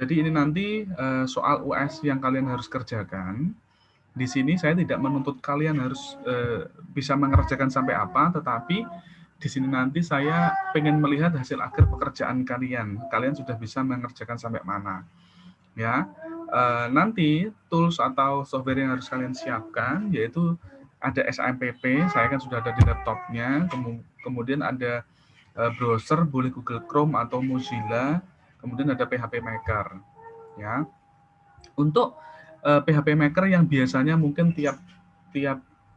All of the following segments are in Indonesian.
Jadi ini nanti soal US yang kalian harus kerjakan. Di sini saya tidak menuntut kalian harus bisa mengerjakan sampai apa, tetapi di sini nanti saya pengen melihat hasil akhir pekerjaan kalian. Kalian sudah bisa mengerjakan sampai mana, ya. Nanti tools atau software yang harus kalian siapkan yaitu ada SAMPP, saya kan sudah ada di laptopnya. Kemudian ada browser, boleh Google Chrome atau Mozilla. Kemudian ada PHP Maker, ya. Untuk PHP Maker yang biasanya mungkin tiap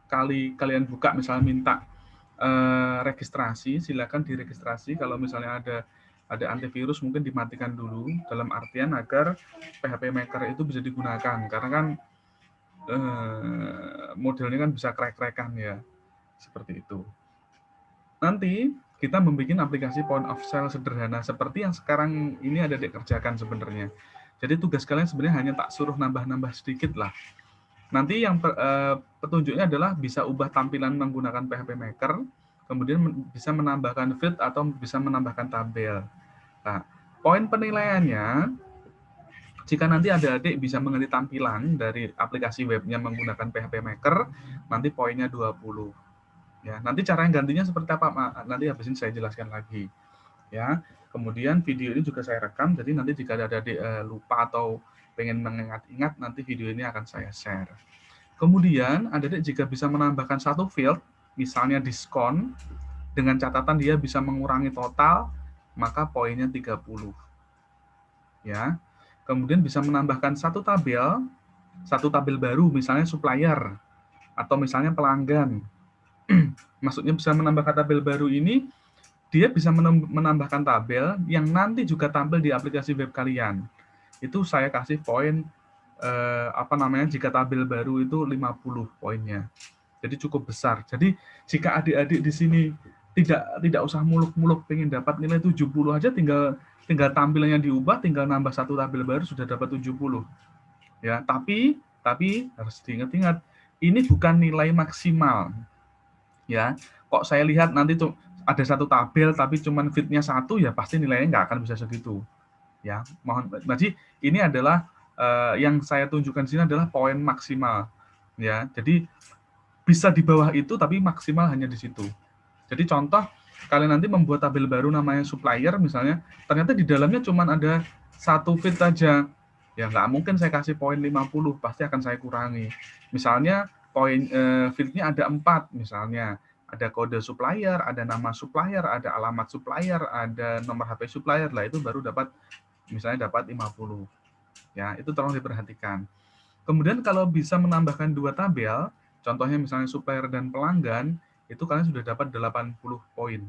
kali kalian buka, misalnya minta registrasi, silakan diregistrasi. Kalau misalnya ada antivirus mungkin dimatikan dulu, dalam artian agar PHP Maker itu bisa digunakan, karena kan modelnya kan bisa crack-crackan ya, seperti itu. Nanti kita membuat aplikasi point of sale sederhana seperti yang sekarang ini ada dikerjakan sebenarnya. Jadi tugas kalian sebenarnya hanya tak suruh nambah-nambah sedikit lah. Nanti yang petunjuknya adalah bisa ubah tampilan menggunakan PHP Maker, kemudian bisa menambahkan field atau bisa menambahkan tabel. Nah, poin penilaiannya, jika nanti adik-adik bisa mengerti tampilan dari aplikasi webnya menggunakan PHP Maker, nanti poinnya 20. Ya, nanti cara yang gantinya seperti apa, nanti habis ini saya jelaskan lagi. Ya, kemudian video ini juga saya rekam, jadi nanti jika ada adik lupa atau pengen mengingat-ingat, nanti video ini akan saya share. Kemudian adik-adik jika bisa menambahkan satu field, misalnya diskon, dengan catatan dia bisa mengurangi total, maka poinnya 30. Ya. Kemudian bisa menambahkan satu tabel baru, misalnya supplier atau misalnya pelanggan. Maksudnya bisa menambahkan tabel baru ini, dia bisa menambahkan tabel yang nanti juga tampil di aplikasi web kalian. Itu saya kasih poin jika tabel baru itu 50 poinnya. Jadi cukup besar. Jadi jika adik-adik di sini tidak usah muluk-muluk pengen dapat nilai 70 aja, tinggal tampilannya diubah, tinggal nambah satu tabel baru sudah dapat 70. Ya, tapi harus diingat-ingat, ini bukan nilai maksimal. Ya, kok saya lihat nanti tuh ada satu tabel tapi cuman fitnya satu, ya pasti nilainya nggak akan bisa segitu. Ya, mohon. Jadi ini adalah yang saya tunjukkan di sini adalah poin maksimal. Ya, jadi bisa di bawah itu tapi maksimal hanya di situ. Jadi contoh, kalian nanti membuat tabel baru namanya supplier misalnya, ternyata di dalamnya cuma ada satu fit aja. Ya nggak mungkin saya kasih poin 50, pasti akan saya kurangi. Misalnya poin fitnya ada 4 misalnya. Ada kode supplier, ada nama supplier, ada alamat supplier, ada nomor HP supplier, lah itu baru dapat misalnya dapat 50. Ya, itu tolong diperhatikan. Kemudian kalau bisa menambahkan 2 tabel, contohnya misalnya supplier dan pelanggan, itu kalian sudah dapat 80 poin.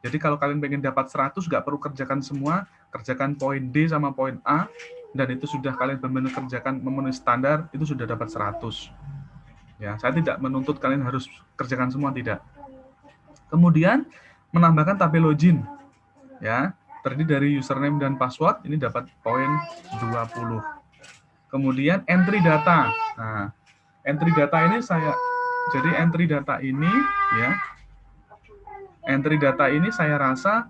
Jadi kalau kalian pengen dapat 100, nggak perlu kerjakan semua, kerjakan poin D sama poin A, dan itu sudah kalian benar-benar kerjakan memenuhi standar, itu sudah dapat 100. Ya, saya tidak menuntut kalian harus kerjakan semua, tidak. Kemudian menambahkan tabel login. Ya, terdiri dari username dan password, ini dapat poin 20. Kemudian entry data. Nah, entry data ini entry data ini ya, entry data ini saya rasa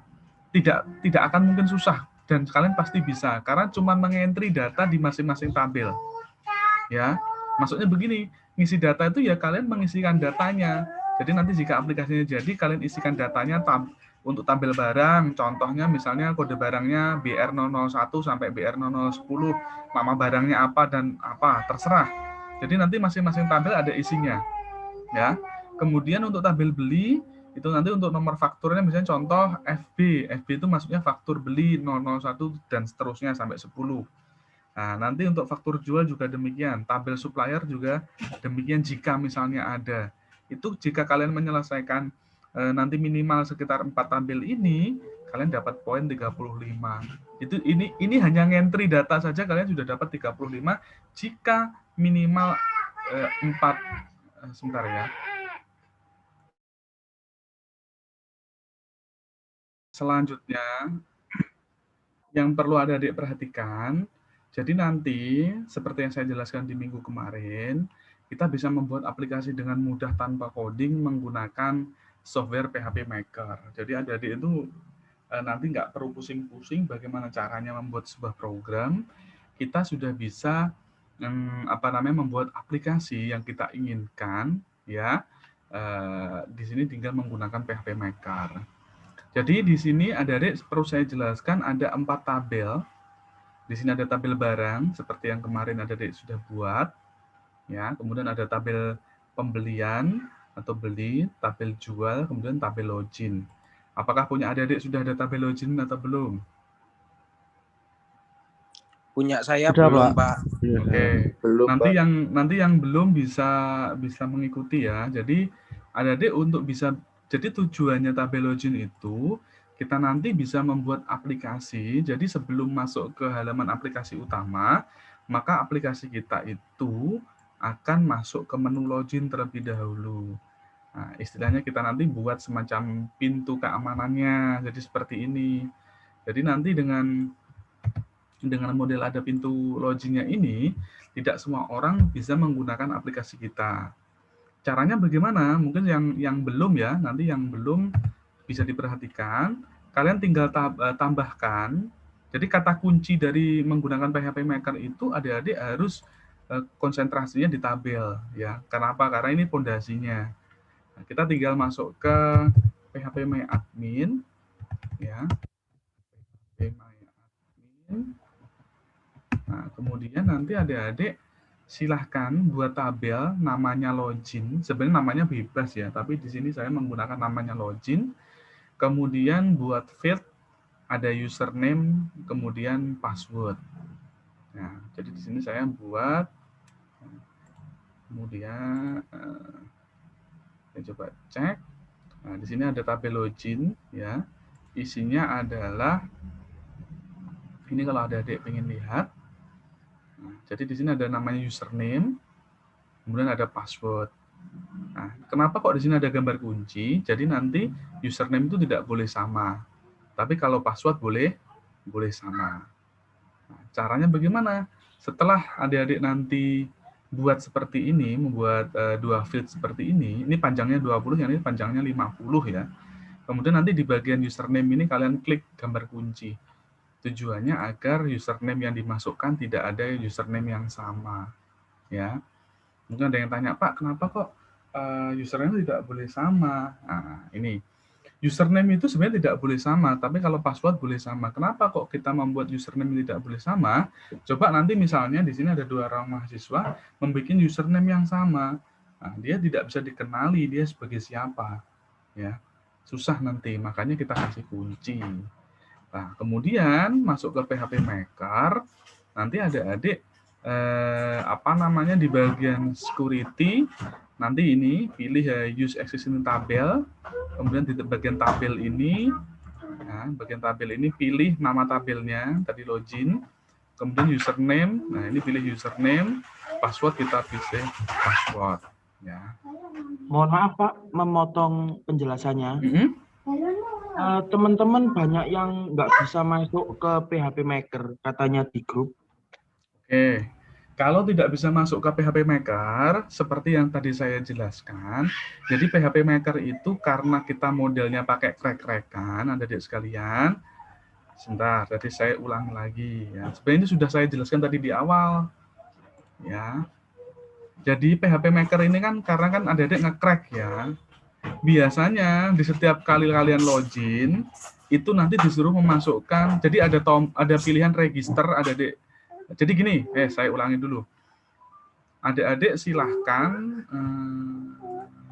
tidak akan mungkin susah dan kalian pasti bisa karena cuma mengentry data di masing-masing tabel. Ya, maksudnya begini, ngisi data itu ya kalian mengisikan datanya. Jadi nanti jika aplikasinya jadi, kalian isikan datanya untuk tabel barang, contohnya misalnya kode barangnya BR001 sampai BR0010, nama barangnya apa dan apa, terserah. Jadi nanti masing-masing tabel ada isinya. Ya. Kemudian untuk tabel beli, itu nanti untuk nomor fakturnya misalnya contoh FB itu maksudnya faktur beli 001 dan seterusnya sampai 10. Nah, nanti untuk faktur jual juga demikian, tabel supplier juga demikian jika misalnya ada. Itu jika kalian menyelesaikan nanti minimal sekitar 4 tabel ini, kalian dapat poin 35. Itu ini hanya ngentry data saja kalian sudah dapat 35 jika minimal 4 sebentar ya. Selanjutnya yang perlu adik-adik perhatikan, jadi nanti seperti yang saya jelaskan di minggu kemarin, kita bisa membuat aplikasi dengan mudah tanpa coding menggunakan software PHP Maker. Jadi adik-adik itu nanti nggak perlu pusing-pusing bagaimana caranya membuat sebuah program, kita sudah bisa membuat aplikasi yang kita inginkan, ya. Di sini tinggal menggunakan PHP Maker. Jadi di sini adik-adik perlu saya jelaskan ada 4 tabel. Di sini ada tabel barang seperti yang kemarin adik-adik sudah buat, ya. Kemudian ada tabel pembelian atau beli, tabel jual, kemudian tabel login. Apakah punya adik-adik sudah ada tabel login atau belum? Punya saya Sudah, belum, Pak. Pak. Oke. Belum, Nanti yang belum bisa mengikuti ya. Jadi adik-adik untuk bisa, jadi tujuannya tabel login itu kita nanti bisa membuat aplikasi. Jadi sebelum masuk ke halaman aplikasi utama, maka aplikasi kita itu akan masuk ke menu login terlebih dahulu. Nah, istilahnya kita nanti buat semacam pintu keamanannya. Jadi seperti ini. Jadi nanti dengan model ada pintu loginnya ini, tidak semua orang bisa menggunakan aplikasi kita. Caranya bagaimana? Mungkin yang belum ya, nanti yang belum bisa diperhatikan. Kalian tinggal tambahkan. Jadi kata kunci dari menggunakan PHP Maker itu adik-adik harus konsentrasinya di tabel ya. Kenapa? Karena ini fondasinya. Nah, kita tinggal masuk ke PHP My Admin ya. PHP My Admin. Nah, kemudian nanti adik-adik silahkan buat tabel namanya login. Sebenarnya namanya bebas ya, tapi di sini saya menggunakan namanya login. Kemudian buat field ada username, kemudian password. Nah, jadi di sini saya buat, kemudian saya coba cek. Nah, di sini ada tabel login ya. Isinya adalah ini kalau adik-adik pengen lihat. Nah, jadi di sini ada namanya username, kemudian ada password. Nah, kenapa kok di sini ada gambar kunci? Jadi nanti username itu tidak boleh sama, tapi kalau password boleh sama. Nah, caranya bagaimana? Setelah adik-adik nanti buat seperti ini, membuat dua field seperti ini panjangnya 20, yang ini panjangnya 50 ya. Kemudian nanti di bagian username ini kalian klik gambar kunci. Tujuannya agar username yang dimasukkan tidak ada username yang sama, ya. Mungkin ada yang tanya, Pak, kenapa kok username tidak boleh sama? Nah, ini username itu sebenarnya tidak boleh sama, tapi kalau password boleh sama. Kenapa kok kita membuat username tidak boleh sama? Coba nanti misalnya di sini ada 2 orang mahasiswa membuat username yang sama. Nah, dia tidak bisa dikenali dia sebagai siapa, ya. Susah nanti, makanya kita kasih kunci. Nah, kemudian masuk ke PHP Maker, nanti adik-adik di bagian security, nanti ini pilih use existing tabel, kemudian di bagian tabel ini, pilih nama tabelnya, tadi login, kemudian username, nah ini pilih username, password kita pilih password. Ya. Mohon maaf Pak, memotong penjelasannya. Teman-teman banyak yang nggak bisa masuk ke PHP Maker, katanya di grup. Oke, kalau tidak bisa masuk ke PHP Maker, seperti yang tadi saya jelaskan, jadi PHP Maker itu karena kita modelnya pakai crack-crackan, adik-adik sekalian. Sebentar, tadi saya ulang lagi. Ya. Sebenarnya ini sudah saya jelaskan tadi di awal. Ya. Jadi PHP Maker ini kan karena kan adik-adik nge-crack ya. Biasanya di setiap kali kalian login itu nanti disuruh memasukkan, jadi ada pilihan register, adik-adik. Jadi gini, saya ulangi dulu. Adik-adik silahkan,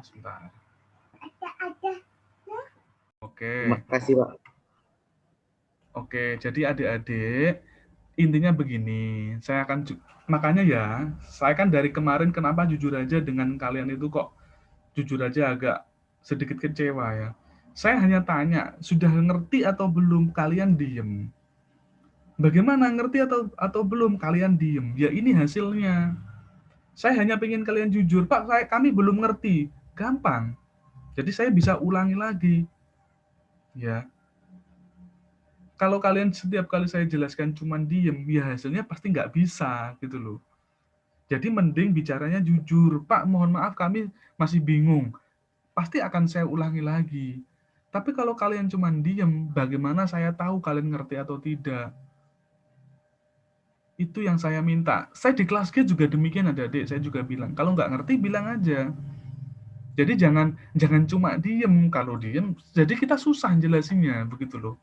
sebentar. Oke. Terima kasih, Pak. Oke, jadi adik-adik intinya begini, makanya ya, saya kan dari kemarin kenapa jujur aja dengan kalian itu kok jujur aja agak sedikit kecewa ya. Saya hanya tanya, sudah ngerti atau belum? Kalian diem. Bagaimana ngerti atau belum? Kalian diem. Ya ini hasilnya. Saya hanya pengen kalian jujur, Pak, kami belum ngerti. Gampang. Jadi saya bisa ulangi lagi. Ya. Kalau kalian setiap kali saya jelaskan cuman diem, ya hasilnya pasti nggak bisa gitu loh. Jadi mending bicaranya jujur, Pak, mohon maaf kami masih bingung. Pasti akan saya ulangi lagi. Tapi kalau kalian cuma diem, bagaimana saya tahu kalian ngerti atau tidak? Itu yang saya minta. Saya di kelas G juga demikian adik-adik, saya juga bilang, kalau nggak ngerti bilang aja. Jadi jangan cuma diem. Kalau diem, jadi kita susah jelasinnya, begitu loh.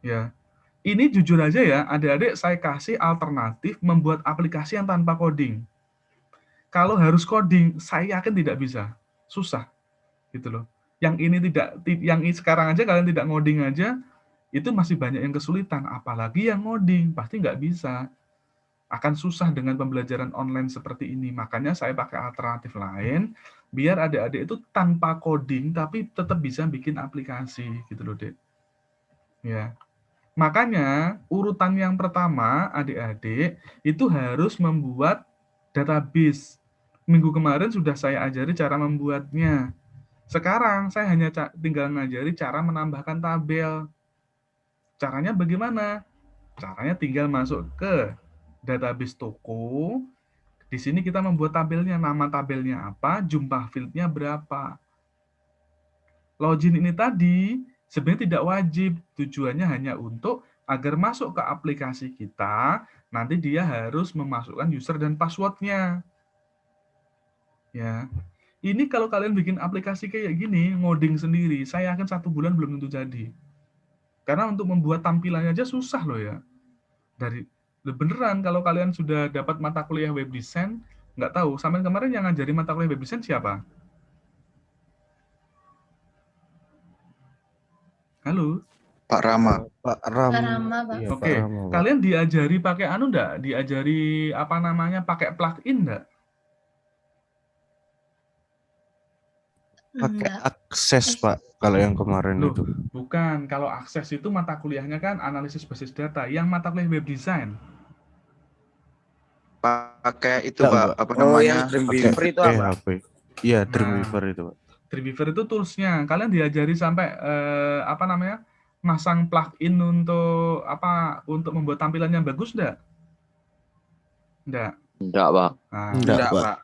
Ya, ini jujur aja ya, adik-adik saya kasih alternatif membuat aplikasi yang tanpa coding. Kalau harus coding, saya yakin tidak bisa, susah, gitu loh. Yang sekarang aja kalian tidak ngoding aja, itu masih banyak yang kesulitan. Apalagi yang ngoding, pasti nggak bisa. Akan susah dengan pembelajaran online seperti ini. Makanya saya pakai alternatif lain, biar adik-adik itu tanpa coding, tapi tetap bisa bikin aplikasi, gitu loh, Dek. Ya. Makanya, urutan yang pertama, adik-adik, itu harus membuat database. Minggu kemarin sudah saya ajari cara membuatnya. Sekarang, saya hanya tinggal ngajari cara menambahkan tabel. Caranya bagaimana? Caranya tinggal masuk ke database toko. Di sini kita membuat tabelnya, nama tabelnya apa, jumlah fieldnya berapa. Login ini tadi sebenarnya tidak wajib, tujuannya hanya untuk agar masuk ke aplikasi kita, nanti dia harus memasukkan user dan passwordnya. Ya, ini kalau kalian bikin aplikasi kayak gini, ngoding sendiri, saya yakin 1 bulan belum tentu jadi. Karena untuk membuat tampilannya aja susah loh ya. Beneran kalau kalian sudah dapat mata kuliah web design, nggak tahu, sampai kemarin yang ngajari mata kuliah web design siapa? Halo? Pak Rama. Pak Pak Ram. Rama, Pak. Iya, Pak Oke, Rama, Pak. kalian diajari pakai enggak? Diajari apa namanya? Pakai plugin enggak? Pakai Enggak. akses, Pak, kalau yang kemarin Loh, itu. bukan. Kalau akses itu mata kuliahnya kan analisis basis data. Yang mata kuliah web design. Pakai itu, Enggak, Pak. Pak. Apa Oh, namanya? yang Dreamweaver itu apa? PHP. Iya, Nah. Dreamweaver itu, Pak. Dreamweaver itu toolsnya. Kalian diajari sampai apa namanya? Masang plugin untuk apa? Untuk membuat tampilan yang bagus enggak? Enggak. Enggak, Pak. Nah, Enggak, Enggak, Pak. Pak.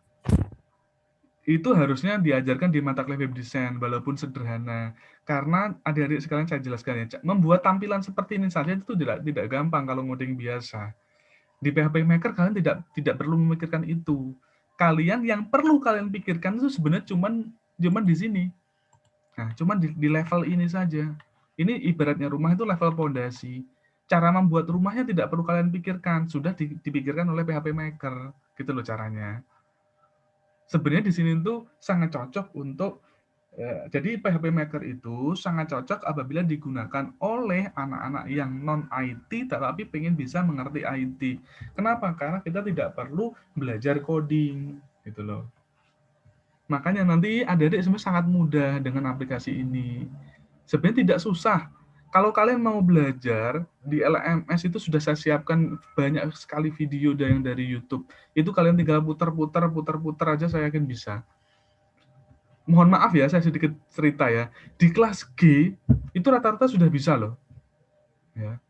itu harusnya diajarkan di mata kuliah web design walaupun sederhana, karena adik-adik sekalian saya jelaskan ya, membuat tampilan seperti ini saja itu tidak gampang kalau ngoding biasa. Di PHP Maker kalian tidak perlu memikirkan itu. Kalian yang perlu kalian pikirkan itu sebenarnya cuman di sini. Nah, cuman di level ini saja. Ini ibaratnya rumah itu level fondasi. Cara membuat rumahnya tidak perlu kalian pikirkan, sudah dipikirkan oleh PHP Maker. Gitu loh caranya. Sebenarnya di sini tuh sangat cocok untuk jadi PHP Maker itu sangat cocok apabila digunakan oleh anak-anak yang non IT tetapi pengen bisa mengerti IT. Kenapa? Karena kita tidak perlu belajar coding gitu loh. Makanya nanti adik-adik sebenarnya sangat mudah dengan aplikasi ini. Sebenarnya tidak susah. Kalau kalian mau belajar, di LMS itu sudah saya siapkan banyak sekali video yang dari YouTube. Itu kalian tinggal putar-putar aja saya yakin bisa. Mohon maaf ya, saya sedikit cerita ya. Di kelas G, itu rata-rata sudah bisa loh. Ya.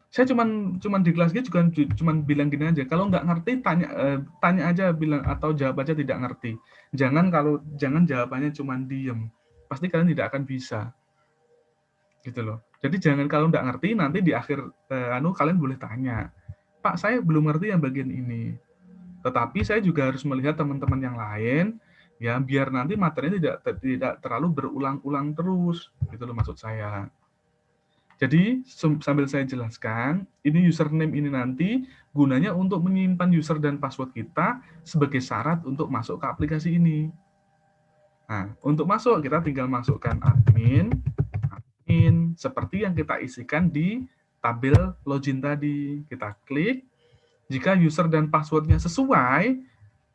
Saya cuman di kelas G cuman bilang gini aja, kalau nggak ngerti tanya aja bilang atau jawab aja tidak ngerti. Jangan jawabannya cuman diem. Pasti kalian tidak akan bisa. Gitu loh. Jadi jangan kalau nggak ngerti nanti di akhir kalian boleh tanya, Pak saya belum ngerti yang bagian ini. Tetapi saya juga harus melihat teman-teman yang lain ya biar nanti materinya tidak terlalu berulang-ulang terus gitu loh maksud saya. Jadi sambil saya jelaskan, ini username ini nanti gunanya untuk menyimpan user dan password kita sebagai syarat untuk masuk ke aplikasi ini. Nah, untuk masuk kita tinggal masukkan admin seperti yang kita isikan di tabel login tadi. Kita klik, jika user dan passwordnya sesuai,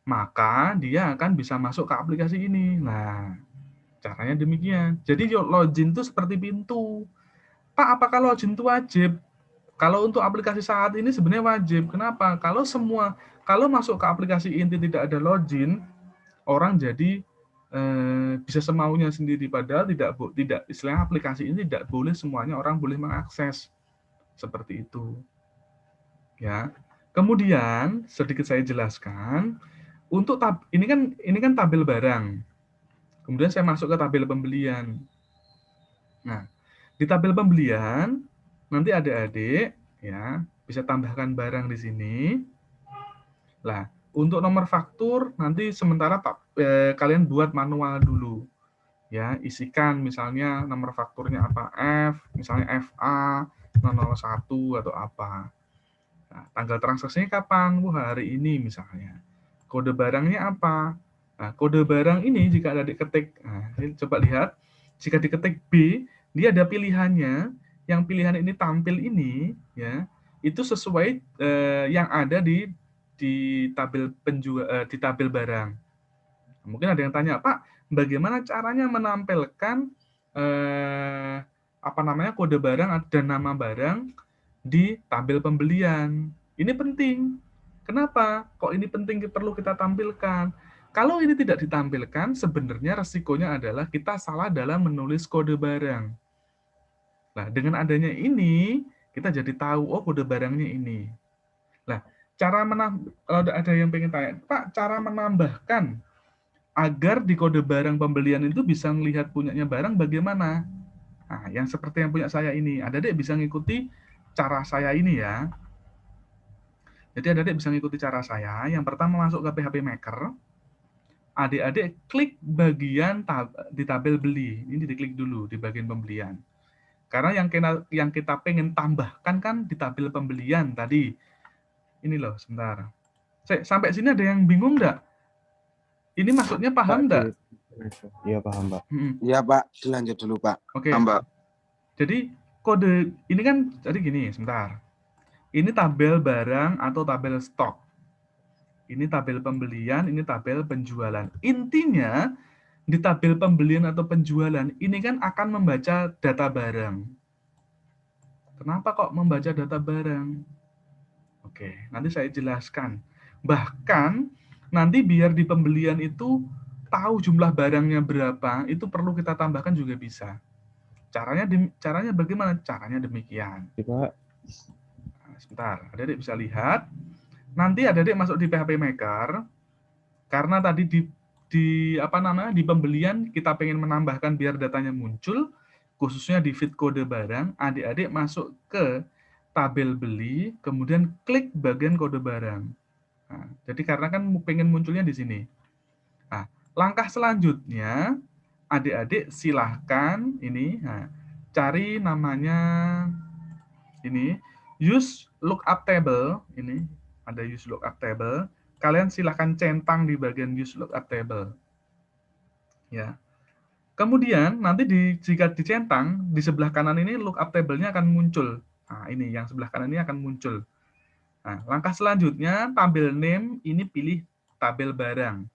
maka dia akan bisa masuk ke aplikasi ini. Nah, caranya demikian. Jadi login itu seperti pintu. Pak, apakah login itu wajib? Kalau untuk aplikasi saat ini sebenarnya wajib. Kenapa? Kalau masuk ke aplikasi inti tidak ada login, orang jadi bisa semaunya sendiri, padahal tidak istilahnya aplikasi ini tidak boleh semuanya orang boleh mengakses seperti itu ya. Kemudian sedikit saya jelaskan untuk ini kan tabel barang, kemudian saya masuk ke tabel pembelian. Nah, di tabel pembelian nanti adik-adik ya bisa tambahkan barang di sini. Lah, untuk nomor faktur nanti sementara kalian buat manual dulu. Ya, isikan misalnya nomor fakturnya apa, misalnya FA 001 atau apa. Nah, tanggal transaksinya kapan? Wah, hari ini misalnya. Kode barangnya apa? Nah, kode barang ini jika ada diketik, ini coba lihat, jika diketik B, dia ada pilihannya. Yang pilihan ini tampil ini, ya, itu sesuai yang ada di tabel di tabel barang. Mungkin ada yang tanya, Pak, bagaimana caranya menampilkan kode barang dan nama barang di tabel pembelian? Ini penting. Kenapa? Kok ini penting perlu kita tampilkan? Kalau ini tidak ditampilkan, sebenarnya resikonya adalah kita salah dalam menulis kode barang. Nah, dengan adanya ini, kita jadi tahu, oh kode barangnya ini. Nah, kalau ada yang pengen tanya, Pak, cara menambahkan agar di kode barang pembelian itu bisa melihat punyanya barang bagaimana? Nah, yang seperti yang punya saya ini, adik-adik bisa ngikuti cara saya ini ya. Jadi adik-adik bisa ngikuti cara saya. Yang pertama masuk ke PHP Maker, adik-adik klik bagian di tabel beli. Ini diklik dulu di bagian pembelian. Karena yang kita pengen tambahkan kan di tabel pembelian tadi. Ini loh, sebentar. Sampai sini ada yang bingung nggak? Ini maksudnya paham nggak? Iya paham, Pak. Iya, Pak. Dilanjut dulu, Pak. Oke. Mbak. Jadi kode ini kan jadi gini, sebentar. Ini tabel barang atau tabel stok. Ini tabel pembelian, ini tabel penjualan. Intinya di tabel pembelian atau penjualan ini kan akan membaca data barang. Kenapa kok membaca data barang? Oke, nanti saya jelaskan. Bahkan nanti biar di pembelian itu tahu jumlah barangnya berapa, itu perlu kita tambahkan juga bisa. Caranya bagaimana? Caranya demikian. Pak. Nah, sebentar, adik-adik bisa lihat. Nanti adik-adik masuk di PHP Maker, karena tadi di pembelian kita pengen menambahkan biar datanya muncul, khususnya di feed kode barang, adik-adik masuk ke tabel beli, kemudian klik bagian kode barang. Nah, jadi karena kan pengen munculnya di sini. Nah, langkah selanjutnya, adik-adik silahkan ini, cari namanya ini, use lookup table, ini ada use lookup table. Kalian silahkan centang di bagian use lookup table. Ya. Kemudian nanti jika dicentang, di sebelah kanan ini lookup table-nya akan muncul. Nah, ini yang sebelah kanan ini akan muncul. Nah, langkah selanjutnya, tabel name ini pilih tabel barang.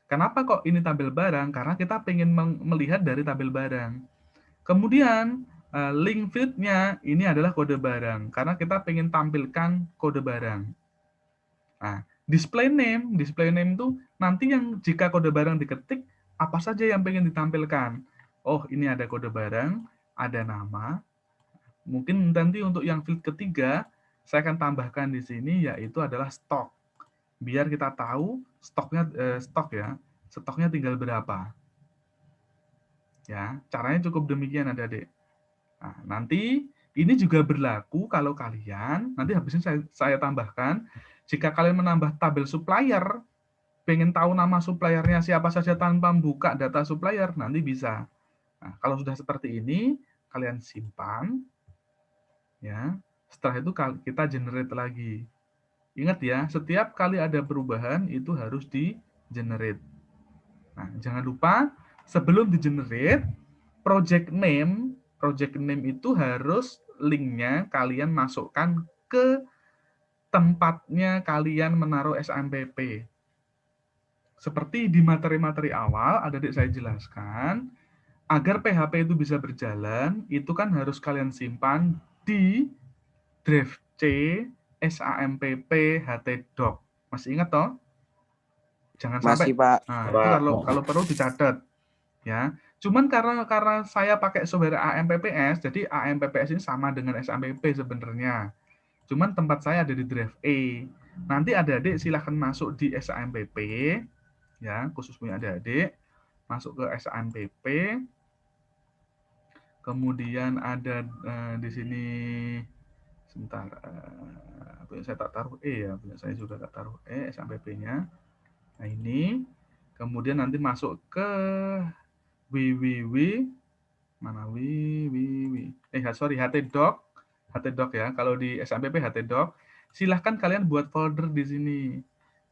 Kenapa kok ini tabel barang? Karena kita pengen melihat dari tabel barang. Kemudian, link field-nya ini adalah kode barang. Karena kita pengen tampilkan kode barang. Nah, display name itu nanti yang jika kode barang diketik, apa saja yang pengen ditampilkan. Oh, ini ada kode barang, ada nama. Mungkin nanti untuk yang field ketiga, saya akan tambahkan di sini, yaitu adalah stok. Biar kita tahu stoknya tinggal berapa. Ya, caranya cukup demikian adik-adik. Nah, nanti ini juga berlaku kalau kalian, nanti habis ini saya tambahkan, jika kalian menambah tabel supplier, pengen tahu nama suppliernya siapa saja tanpa buka data supplier, nanti bisa. Nah, kalau sudah seperti ini, kalian simpan. Ya, setelah itu kita generate lagi. Ingat ya, setiap kali ada perubahan itu harus di-generate. Nah, jangan lupa sebelum di-generate, project name itu harus linknya kalian masukkan ke tempatnya kalian menaruh SAMPP. Seperti di materi-materi awal, adik-adik saya jelaskan, agar PHP itu bisa berjalan, itu kan harus kalian simpan di drive C SAMPP htdoc. Masih ingat toh? Jangan sampai. Masih, Pak. Nah, itu kalau perlu dicatat. Ya. Cuman karena saya pakai software AMPPS, jadi AMPPS ini sama dengan SAMPP sebenarnya. Cuman tempat saya ada di drive E. Nanti adik-adik silahkan masuk di SAMPP, ya, khusus punya adik-adik, masuk ke SAMPP. Kemudian ada di sini sebentar, punya saya tak taruh E ya, punya saya juga tak taruh E SAMPP-nya. Nah ini, kemudian nanti masuk ke mana htdoc ya. Kalau di SAMPP htdoc, silahkan kalian buat folder di sini.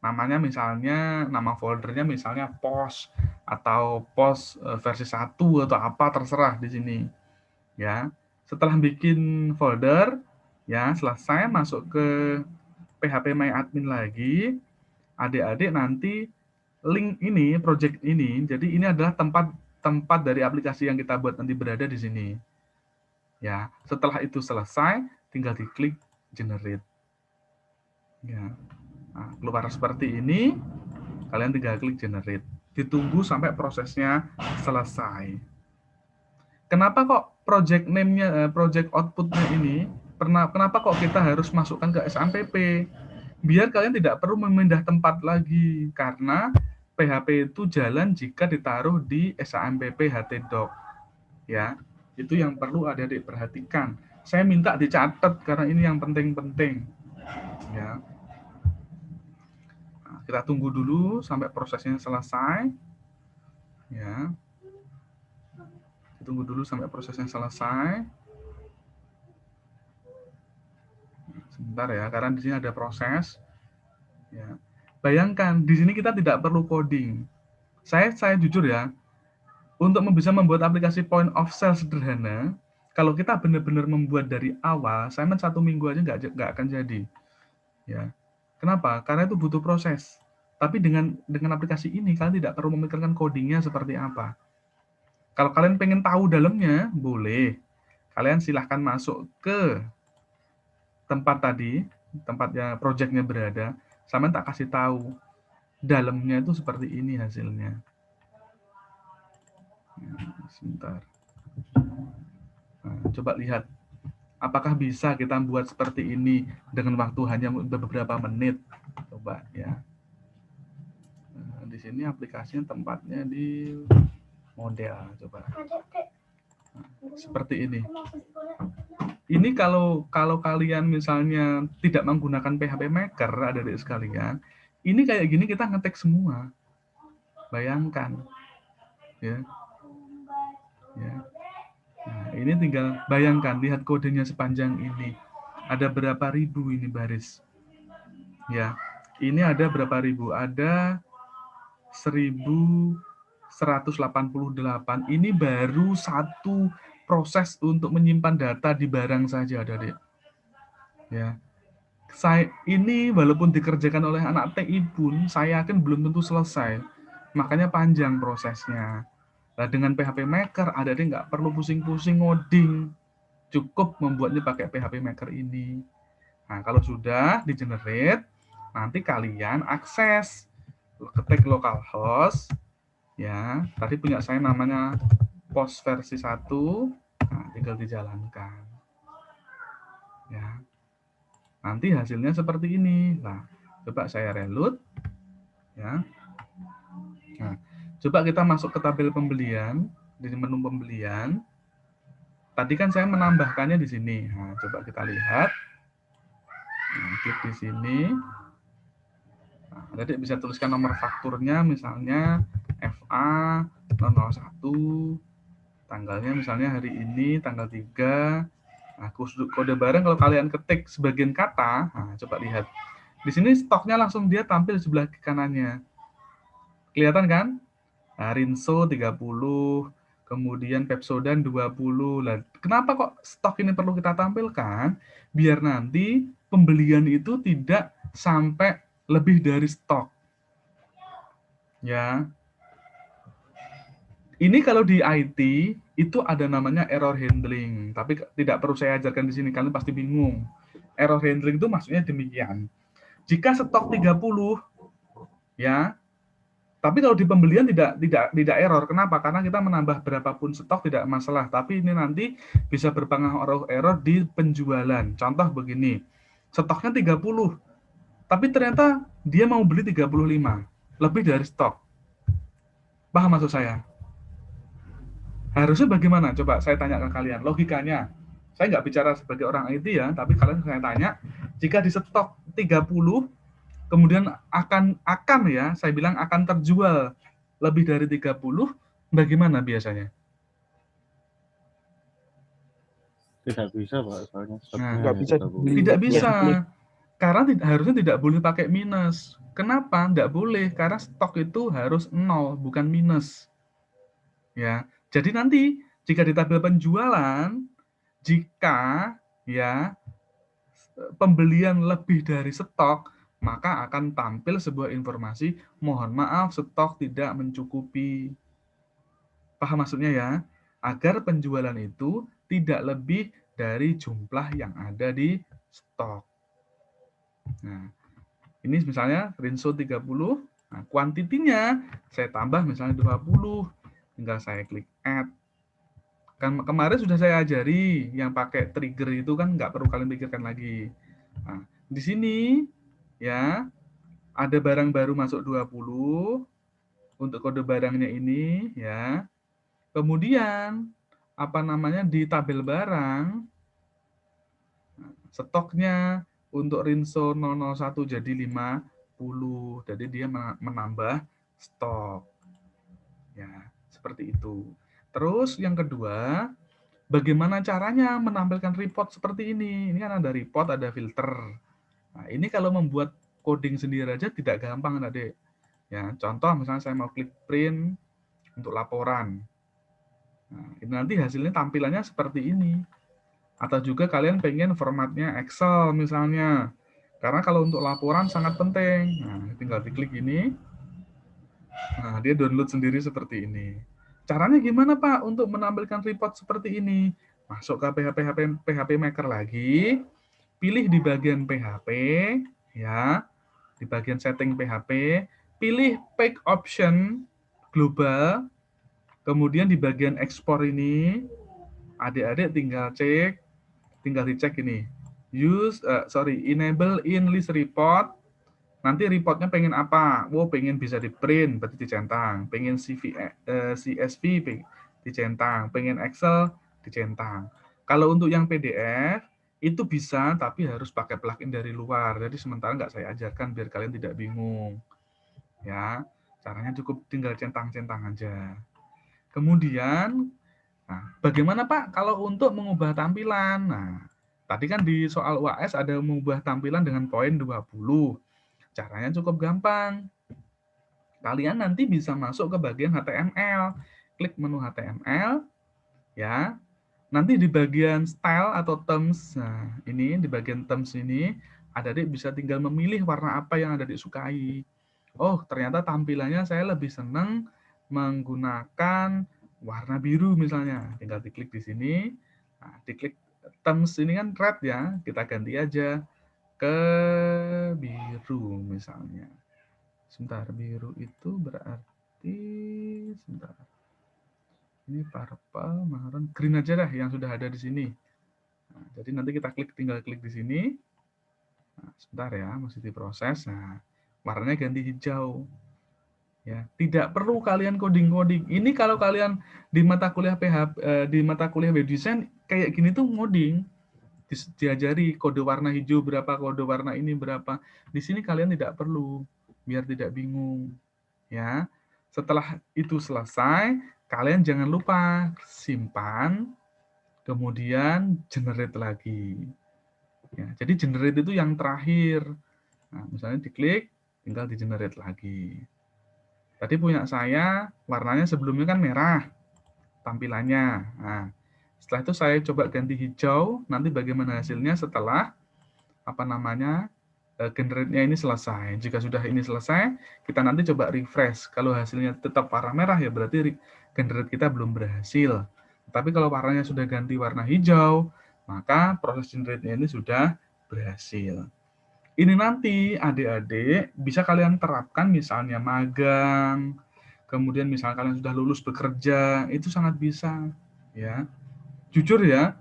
Namanya misalnya, nama foldernya misalnya POS atau POS versi 1 atau apa terserah di sini. Ya. Setelah bikin folder, ya selesai masuk ke phpMyAdmin lagi, adik-adik nanti link ini, project ini, jadi ini adalah tempat dari aplikasi yang kita buat nanti berada di sini. Ya, setelah itu selesai, tinggal diklik generate. Ya, nah, keluar seperti ini, kalian tinggal klik generate. Ditunggu sampai prosesnya selesai. Kenapa kok project name-nya, project output-nya ini, kenapa kok kita harus masukkan ke SAMPP? Biar kalian tidak perlu memindah tempat lagi, karena PHP itu jalan jika ditaruh di SAMPP htdoc. Ya, itu yang perlu adik-adik perhatikan. Saya minta dicatat karena ini yang penting-penting. Ya. Nah, kita tunggu dulu sampai prosesnya selesai. Ya. Tunggu dulu sampai prosesnya selesai. Sebentar ya, karena di sini ada proses. Ya. Bayangkan di sini kita tidak perlu coding. Saya jujur ya, untuk bisa membuat aplikasi point of sale sederhana, kalau kita benar-benar membuat dari awal, saya 1 minggu aja nggak akan jadi. Ya. Kenapa? Karena itu butuh proses. Tapi dengan aplikasi ini, kalian tidak perlu memikirkan codingnya seperti apa. Kalau kalian pengen tahu dalamnya, boleh. Kalian silahkan masuk ke tempat tadi, tempatnya projectnya berada, sama tak kasih tahu. Dalamnya itu seperti ini hasilnya. Sebentar. Nah, coba lihat. Apakah bisa kita buat seperti ini dengan waktu hanya beberapa menit? Coba ya. Nah, di sini aplikasinya tempatnya di model. Coba. Nah, seperti ini. Ini kalau kalian misalnya tidak menggunakan PHP Maker, adik-adik sekalian, ini kayak gini kita ngetik semua. Bayangkan. Ya. Ya. Nah, ini tinggal bayangkan, lihat kodenya sepanjang ini. Ada berapa ribu ini baris. Ya, ini ada berapa ribu? Ada 1188. Ini baru satu proses untuk menyimpan data di barang saja, adik-adik. Ya. Ini walaupun dikerjakan oleh anak TI pun, saya yakin belum tentu selesai. Makanya panjang prosesnya. Nah, dengan PHP Maker, adik-adik nggak perlu pusing-pusing ngoding. Cukup membuatnya pakai PHP Maker ini. Nah, kalau sudah di-generate, nanti kalian akses. Ketik localhost. Ya, tadi punya saya namanya POS versi 1. Nah, tinggal dijalankan. Ya. Nanti hasilnya seperti ini. Nah, coba saya reload. Ya. Nah, coba kita masuk ke tabel pembelian, di menu pembelian. Tadi kan saya menambahkannya di sini. Nah, coba kita lihat. Nah, klik di sini. Nah, jadi bisa tuliskan nomor fakturnya, misalnya FA 001, tanggalnya misalnya hari ini, tanggal 3. Nah, kode barang kalau kalian ketik sebagian kata, nah, coba lihat. Di sini stoknya langsung dia tampil di sebelah kanannya. Kelihatan kan? Nah, Rinso 30, kemudian Pepsodent 20. Lah, kenapa kok stok ini perlu kita tampilkan? Biar nanti pembelian itu tidak sampai lebih dari stok. Ya. Ini kalau di IT itu ada namanya error handling, tapi tidak perlu saya ajarkan di sini, kalian pasti bingung. Error handling itu maksudnya demikian. Jika stok 30, ya, tapi kalau di pembelian tidak error. Kenapa? Karena kita menambah berapapun stok tidak masalah. Tapi ini nanti bisa berpengaruh error di penjualan. Contoh begini, stoknya 30, tapi ternyata dia mau beli 35, lebih dari stok. Paham maksud saya? Harusnya bagaimana? Coba saya tanya ke kalian, logikanya. Saya nggak bicara sebagai orang IT ya, tapi kalian saya tanya, jika di stok 30, kemudian akan ya, saya bilang akan terjual lebih dari 30, bagaimana biasanya? Tidak bisa, Pak, soalnya stoknya Nah, Nggak hanya bisa 30. dibeli. tidak Ya, bisa. dibeli. Karena harusnya tidak boleh pakai minus. Kenapa? Nggak boleh, karena stok itu harus 0, bukan minus. Ya, jadi nanti jika di tabel penjualan, jika ya pembelian lebih dari stok, maka akan tampil sebuah informasi, mohon maaf stok tidak mencukupi. Paham maksudnya ya? Agar penjualan itu tidak lebih dari jumlah yang ada di stok. Nah, ini misalnya rinso 30, nah kuantitinya saya tambah misalnya 20, tinggal saya klik add. Kan kemarin sudah saya ajari yang pakai trigger itu kan nggak perlu kalian pikirkan lagi. Nah, di sini ya ada barang baru masuk 20 untuk kode barangnya ini ya. Kemudian apa namanya di tabel barang stoknya untuk rinso 001 jadi 50. Jadi dia menambah stok. Ya, seperti itu. Terus yang kedua, bagaimana caranya menampilkan report seperti ini? Ini kan ada report, ada filter. Nah, ini kalau membuat coding sendiri aja tidak gampang, Adik. Ya, contoh misalnya saya mau klik print untuk laporan. Nah, ini nanti hasilnya tampilannya seperti ini. Atau juga kalian pengen formatnya Excel misalnya. Karena kalau untuk laporan sangat penting. Nah, tinggal diklik ini. Nah, dia download sendiri seperti ini. Caranya gimana, Pak, untuk menampilkan report seperti ini? Masuk ke PHP Maker lagi, pilih di bagian PHP, ya, di bagian setting PHP, pilih Page Option Global, kemudian di bagian ekspor ini, adik-adik tinggal dicek ini, enable in list report. Nanti reportnya pengen apa? Pengen bisa di print, berarti dicentang. Pengen CSV, dicentang. Pengen Excel, dicentang. Kalau untuk yang PDF, itu bisa, tapi harus pakai plugin dari luar. Jadi sementara nggak saya ajarkan biar kalian tidak bingung. Ya, caranya cukup tinggal centang-centang aja. Kemudian, nah, bagaimana Pak kalau untuk mengubah tampilan? Nah, tadi kan di soal UAS ada mengubah tampilan dengan poin 20. Caranya cukup gampang. Kalian nanti bisa masuk ke bagian HTML. Klik menu HTML, ya. Nanti di bagian style atau terms, nah ini di bagian terms ini, adik bisa tinggal memilih warna apa yang adik sukai. Oh, ternyata tampilannya saya lebih senang menggunakan warna biru misalnya. Tinggal diklik di sini. Nah, diklik terms ini kan red ya, kita ganti aja ke biru misalnya. Sebentar, biru itu berarti sebentar. Ini purple, marun, green aja dah yang sudah ada di sini. Nah, jadi nanti kita tinggal klik di sini. Nah, sebentar ya, masih diproses. Nah, warnanya ganti hijau. Ya, tidak perlu kalian coding. Ini kalau kalian di mata kuliah di mata kuliah web design kayak gini tuh ngoding. Diajari kode warna hijau berapa, kode warna ini berapa. Di sini kalian tidak perlu, biar tidak bingung. Ya, setelah itu selesai, kalian jangan lupa simpan, kemudian generate lagi. Ya, jadi generate itu yang terakhir. Nah, misalnya diklik, tinggal di generate lagi. Tadi punya saya warnanya sebelumnya kan merah tampilannya. Nah, setelah itu saya coba ganti hijau. Nanti bagaimana hasilnya setelah generate-nya ini selesai. Jika sudah ini selesai, kita nanti coba refresh. Kalau hasilnya tetap warna merah ya berarti generate kita belum berhasil. Tapi kalau warnanya sudah ganti warna hijau, maka proses generate-nya ini sudah berhasil. Ini nanti adik-adik bisa kalian terapkan misalnya magang, kemudian misalnya kalian sudah lulus bekerja, itu sangat bisa ya. Jujur ya,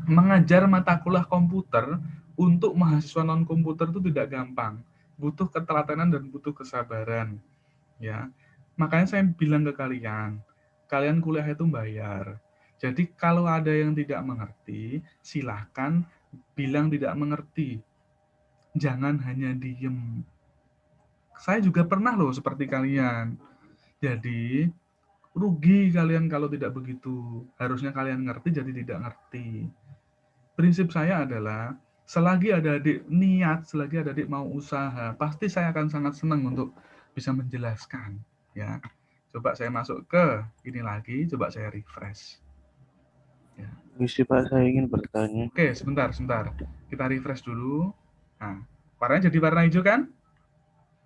mengajar mata kuliah komputer untuk mahasiswa non komputer itu tidak gampang. Butuh ketelatenan dan butuh kesabaran ya. Makanya saya bilang ke kalian, kalian kuliah itu bayar. Jadi kalau ada yang tidak mengerti, silahkan bilang tidak mengerti. Jangan hanya diem. Saya juga pernah loh seperti kalian. Jadi rugi kalian kalau tidak begitu. Harusnya kalian ngerti jadi tidak ngerti. Prinsip saya adalah selagi ada adik niat, selagi ada adik mau usaha, pasti saya akan sangat senang untuk bisa menjelaskan. Ya, coba saya masuk ke ini lagi, coba saya refresh. Ya. Misi Pak, saya ingin bertanya. Oke, sebentar. Kita refresh dulu. Nah, warnanya jadi warna hijau kan?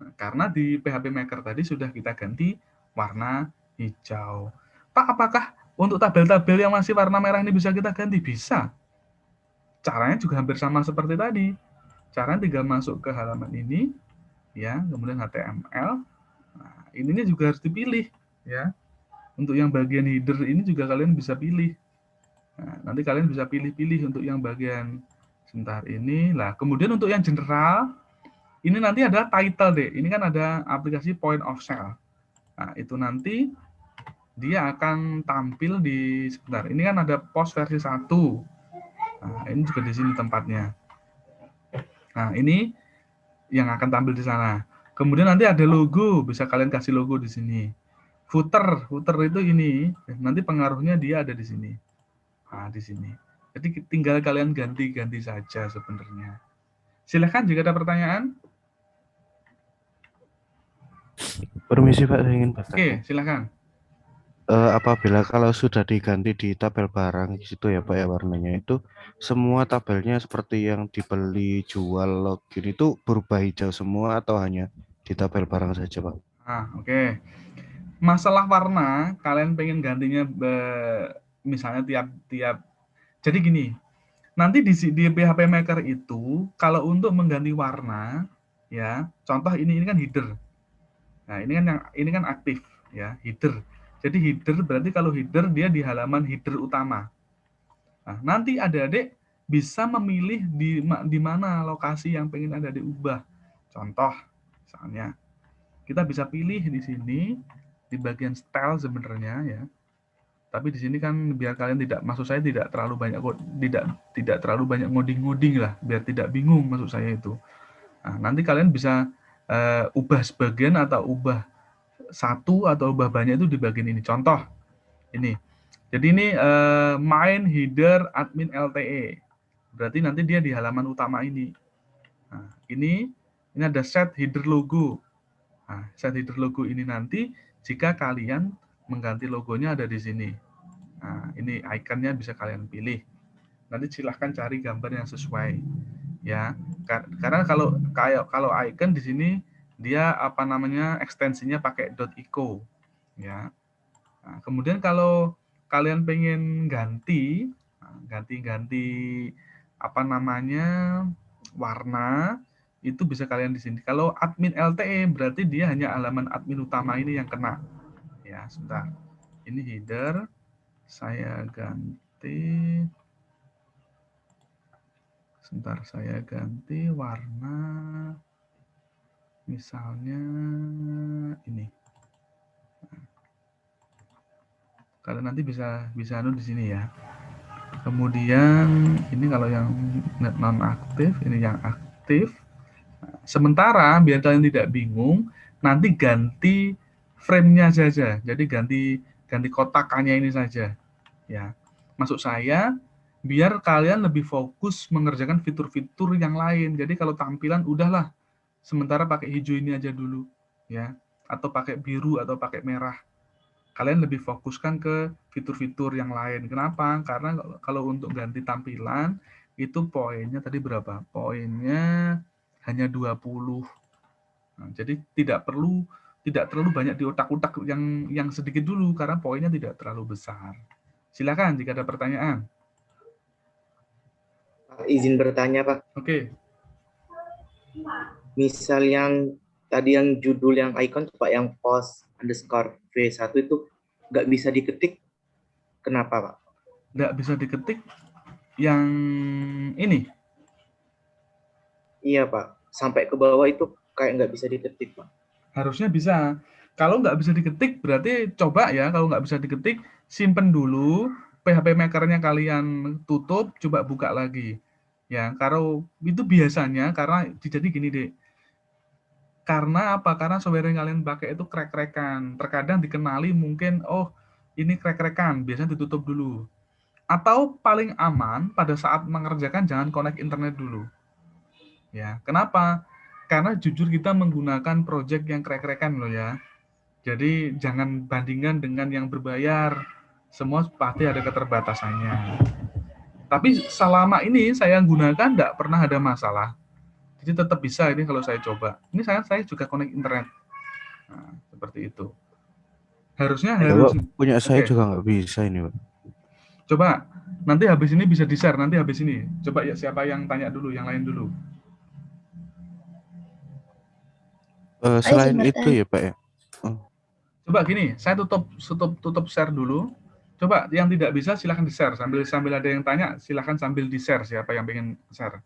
Nah, karena di PHP Maker tadi sudah kita ganti warna hijau. Pak, apakah untuk tabel-tabel yang masih warna merah ini bisa kita ganti? Bisa. Caranya juga hampir sama seperti tadi. Caranya tinggal masuk ke halaman ini, ya, kemudian HTML. Nah, ininya juga harus dipilih, ya. Untuk yang bagian header ini juga kalian bisa pilih. Nah, nanti kalian bisa pilih-pilih untuk yang bagian sebentar ini. Lah, kemudian untuk yang general, ini nanti ada title deh. Ini kan ada aplikasi point of sale. Nah, itu nanti dia akan tampil di sebentar. Ini kan ada post versi 1. Nah, ini juga di sini tempatnya. Nah, ini yang akan tampil di sana. Kemudian nanti ada logo, bisa kalian kasih logo di sini. Footer itu ini, nanti pengaruhnya dia ada di sini. Nah, di sini. Jadi tinggal kalian ganti-ganti saja sebenarnya. Silahkan jika ada pertanyaan. Permisi Pak, saya ingin bertanya. Oke, silakan. Apabila kalau sudah diganti di tabel barang di situ ya Pak ya, warnanya itu semua tabelnya seperti yang dibeli, jual, login itu berubah hijau semua atau hanya di tabel barang saja Pak? Nah, oke. Masalah warna, kalian pengen gantinya misalnya tiap. Jadi gini, nanti di PHP Maker itu kalau untuk mengganti warna, ya, contoh ini kan header. Nah, ini kan aktif, ya, header. Jadi header berarti kalau header dia di halaman header utama. Nah, nanti adik-adik bisa memilih di mana lokasi yang pengen adik-adik ubah. Contoh, misalnya kita bisa pilih di sini di bagian style sebenarnya ya. Tapi di sini kan biar kalian maksud saya tidak terlalu banyak tidak terlalu banyak ngoding-ngoding lah, biar tidak bingung maksud saya itu. Nah, nanti kalian bisa ubah sebagian atau ubah satu atau ubah banyak itu di bagian ini. Contoh ini. Jadi ini main header admin LTE. Berarti nanti dia di halaman utama ini. Nah, ini ada set header logo. Nah, set header logo ini nanti jika kalian mengganti logonya ada di sini. Nah, ini ikonnya bisa kalian pilih. Nanti silahkan cari gambar yang sesuai. Ya, karena kalau icon di sini dia ekstensinya pakai .ico ya. Nah, kemudian kalau kalian pengen ganti warna itu bisa kalian di sini. Kalau admin LTE berarti dia hanya halaman admin utama ini yang kena. Ya, sebentar. Ini header saya ganti. Sebentar, saya ganti warna misalnya ini. Kalian nanti bisa di sini ya. Kemudian ini kalau yang non aktif, ini yang aktif. Sementara biar kalian tidak bingung, nanti ganti frame-nya saja. Jadi ganti kotakannya ini saja. Ya. Maksud saya biar kalian lebih fokus mengerjakan fitur-fitur yang lain. Jadi kalau tampilan udahlah sementara pakai hijau ini aja dulu ya, atau pakai biru atau pakai merah. Kalian lebih fokuskan ke fitur-fitur yang lain. Kenapa? Karena kalau untuk ganti tampilan itu poinnya tadi berapa? Poinnya hanya 20. Nah, jadi tidak terlalu banyak di otak-otak yang sedikit dulu karena poinnya tidak terlalu besar. Silakan jika ada pertanyaan. Izin bertanya, Pak. Oke. Misal yang tadi yang judul yang icon Pak, yang post_v1 itu nggak bisa diketik, kenapa Pak? Nggak bisa diketik yang ini? Iya Pak, sampai ke bawah itu kayak nggak bisa diketik Pak. Harusnya bisa. Kalau nggak bisa diketik, berarti coba ya, kalau nggak bisa diketik, simpen dulu, PHP Maker-nya kalian tutup, coba buka lagi. Ya, kalau itu biasanya karena jadi gini deh. Karena apa? Karena software yang kalian pakai itu krek-krekan. Terkadang dikenali mungkin, oh ini krek-krekan, biasanya ditutup dulu. Atau paling aman pada saat mengerjakan jangan connect internet dulu. Ya, kenapa? Karena jujur kita menggunakan project yang krek-krekan loh ya. Jadi jangan bandingkan dengan yang berbayar. Semua pasti ada keterbatasannya. Tapi selama ini saya gunakan tidak pernah ada masalah. Jadi tetap bisa ini kalau saya coba. Ini saya juga connect internet. Nah, seperti itu. Harusnya Ya, harus. Pak, punya saya Oke. juga nggak bisa ini, Pak. Coba nanti habis ini bisa di-share nanti habis ini. Coba ya siapa yang tanya dulu, yang lain dulu. Selain itu ya, Pak ya. Coba gini, saya tutup share dulu. Coba yang tidak bisa silahkan di-share sambil ada yang tanya, silahkan sambil di-share siapa yang pengen share.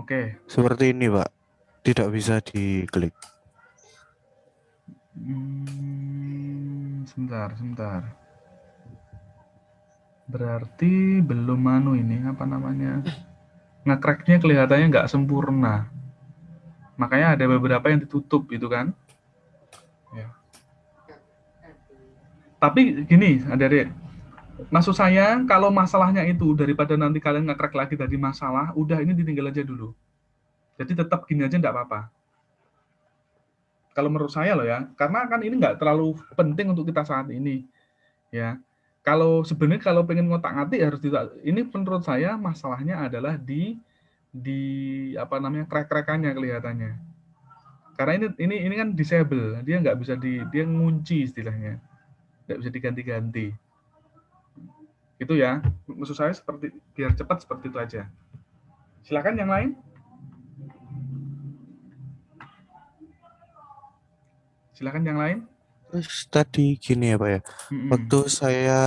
Oke. Seperti ini, Pak. Tidak bisa diklik. Sebentar. Berarti belum ini apa namanya? Nge-crack-nya kelihatannya nggak sempurna. Makanya ada beberapa yang ditutup itu kan. Ya. Tapi gini, adik-adik. Maksud saya kalau masalahnya itu daripada nanti kalian nge-crack lagi tadi masalah, udah ini ditinggal aja dulu. Jadi tetap gini aja enggak apa-apa. Kalau menurut saya loh ya, karena kan ini nggak terlalu penting untuk kita saat ini. Ya. Kalau sebenarnya kalau pengen ngotak-ngatik harus ini menurut saya masalahnya adalah di apa namanya crack-crackannya kelihatannya. Karena ini kan disable, dia nggak bisa dia ngunci istilahnya, nggak bisa diganti-ganti. Itu ya, maksud saya seperti biar cepat seperti itu aja. Silakan yang lain. Silakan yang lain. Terus tadi gini ya, Pak ya. Waktu saya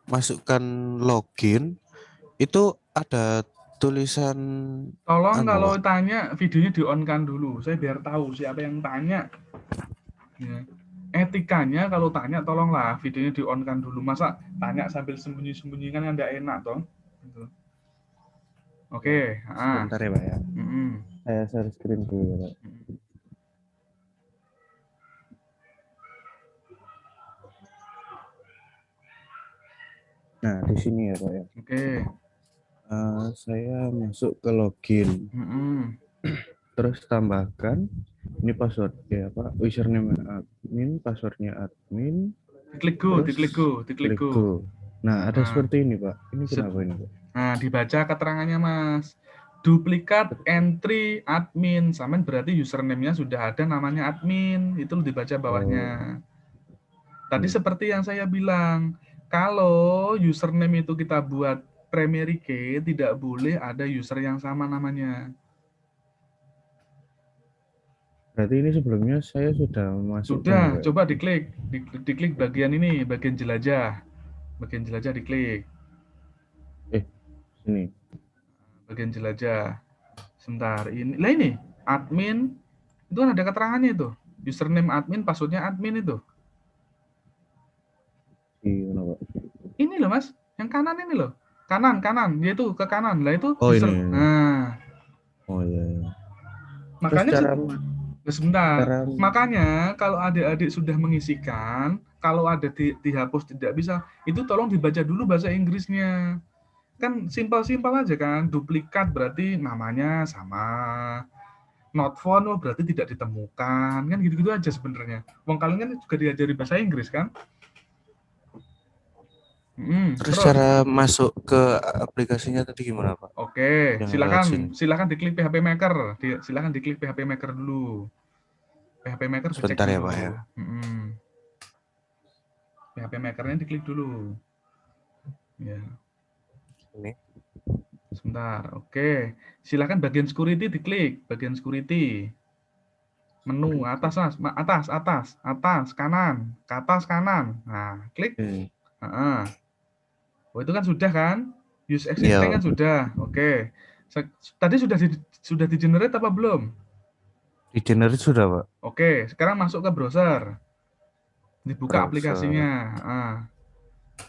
masukkan login, itu ada tulisan. Tolong kalau tanya videonya di-on-kan dulu. Saya biar tahu siapa yang tanya. Ya. Etikanya kalau tanya tolonglah videonya di-on-kan dulu. Masa tanya sambil sembunyi-sembunyi kan enggak enak toh. Gitu. Oke, Sebentar ya, Pak ya. Saya share screen dulu, Pak. Nah, di sini ya, Pak ya. Oke. Saya masuk ke login. Terus tambahkan ini password ya, Pak. Username admin, passwordnya admin. Diklik go. Nah, ada seperti ini, Pak. Ini kenapa ini, Pak? Nah, dibaca keterangannya, Mas. Duplikat entry admin. Sama berarti username-nya sudah ada namanya admin. Itu dibaca bawahnya. Tadi seperti yang saya bilang, kalau username itu kita buat primary key, tidak boleh ada user yang sama namanya. Berarti ini sebelumnya saya sudah masuk. Sudah, coba diklik bagian ini, bagian jelajah. Bagian jelajah diklik. Sini. Bagian jelajah. Sebentar, ini admin, itu kan ada keterangannya itu. Username admin, passwordnya admin itu. Ini loh Mas, yang kanan ini loh. Kanan, yaitu ke kanan. Lah itu user. Ini. Nah. Oh iya. Makanya sebentar. Makanya kalau adik-adik sudah mengisikan, kalau ada dihapus tidak bisa, itu tolong dibaca dulu bahasa Inggrisnya. Kan simpel-simpel aja kan. Duplikat berarti namanya sama. Not found berarti tidak ditemukan. Kan gitu-gitu aja sebenarnya. Wong kalian kan juga diajari bahasa Inggris kan? Terus cara masuk ke aplikasinya tadi gimana, Pak? Oke, silakan diklik PHP Maker. Silakan diklik PHP Maker dulu. PHP Maker sebentar ya, Pak ya. PHP Maker-nya diklik dulu. Ya. Ini. Sebentar. Oke. Silakan bagian security diklik, bagian security. Menu atas, kanan, ke atas kanan. Nah, klik. Oh, itu kan sudah kan? Use existing kan sudah. Oke. Tadi sudah di-generate apa belum? Di generate sudah, Pak. Oke, sekarang masuk ke browser. Dibuka Browser. aplikasinya.